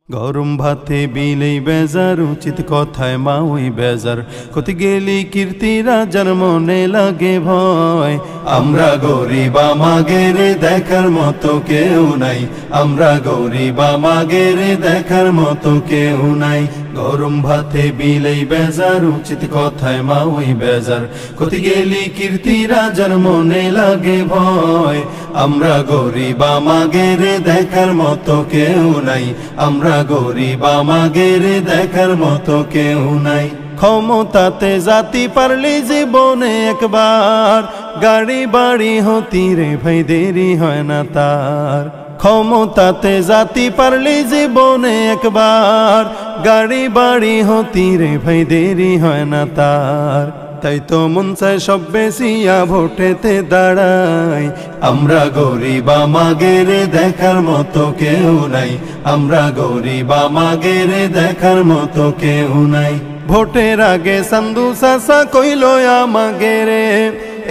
গরম ভাতে বিলেই বেজার উচিত কথায় মা ওই বেজার কতি গেলি কীর্তি রাজার মনে লাগে ভয়। আমরা গরিব আমাগের দেখার মতো কেউ নাই, আমরা গরিব আমাগের দেখার মতো কেউ নাই। গরম ভাতে বিলেই বেজার উচিত কথায় মা ওই বেজার কতি গেলি কীর্তি রাজার মনে লাগে ভয়। আমরা গরিব আমাগের দেখার মতো কেউ নাই, আমরা গরিব আমাগের দেখার মতো কেউ নাই। ক্ষমতাতে জাতি পারলি জীবনে একবার, গাড়ি বাড়ি হতি রে ভাই দেরি হয় না তার। ক্ষমতাতে জাতি পারলি জীবনে একবার, গাড়ি বাড়ি হতি রে ভাই দেরি হয় না তার। তাই তো মন চায় সব বেশিয়া ভোটেতে দাঁড়াই। আমরা গরিব আমাগের দেখার মতো কেউ নাই, আমরা গরিব আমাগের দেখার মতো কেউ নাই। ভোটের আগে সান্দু চাচা কইল আমাগেরে,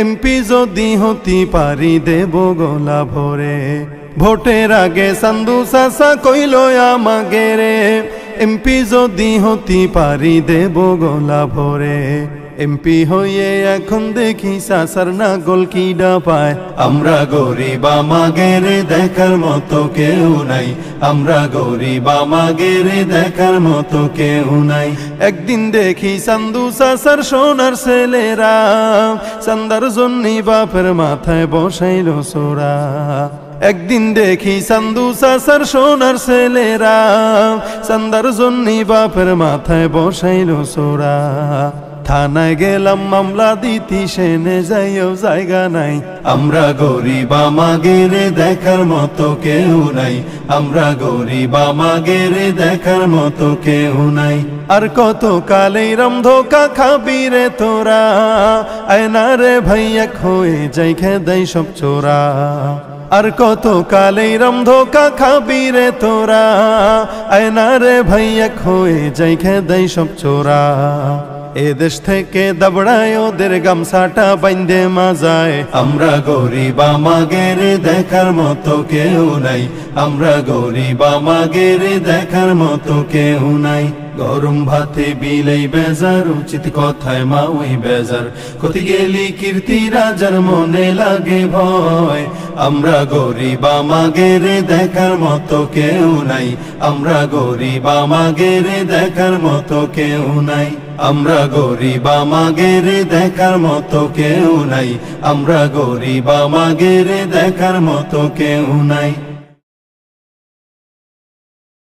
এমপি যদি হতি পারি দেব গলা ভরে। ভোটের আগে সান্দু চাচা কইল আমাগেরে, এমপি যদি হতি পারি দেব গলা ভরে। এমপি হয়ে এখন দেখি চাচার নাগল কিডা পায়। আমরা গরিব আমাগের দেখার মতো কেউ নাই, আমরা গরিব আমাগের দেখার মতো কেউ নাই। একদিন দেখি চান্দু চাচার সোনার ছেলেরা, চান্দার জন্যে বাপের মাথায় বসাইল সোরা। একদিন দেখি চান্দু চাচার সোনার ছেলেরা, চান্দার জন্যে বাপের মাথায় বসাইল সোরা। থানায় গেলাম মামলা দিতি, সেনে যাইও জায়গা নাই। আমরা গরিব আমাগের দেখার মতো কেউ নাই, আমরা গরিব আমাগের দেখার মতো কেউ নাই। আর কত কালেই ধোকা খাবি রে তোরা, আয়না রে ভাইয়া হয়ে যাই খেদাই সব চোরা। আর কত কালেই ধোকা খাবি রে তোরা, আয়না রে ভাইয়া হয়ে যাই খেদাই সব চোরা। এ দেশ থেকে দাবড়ায় ওদের গামছাটা বাইন্দে মাজায়। আমরা গরিব আমাগের দেখার মতো কেউ নাই, আমরা গরিব আমাগের দেখার মতো কেউ নাই। গরম ভাতে বিলেই বেজার উচিত কথায় মা ওই বেজার কতি গেলি কীর্তি রাজার মনে লাগে ভয়। আমরা গরিব আমাগের দেখার মতো কেউ নাই, আমরা গরিব আমাগের দেখার মতো কেউ নাই। আমরা গরিব আমাগের দেখার মতো কেউ নাই, আমরা গরিব আমাগের দেখার মতো কেউ নাই।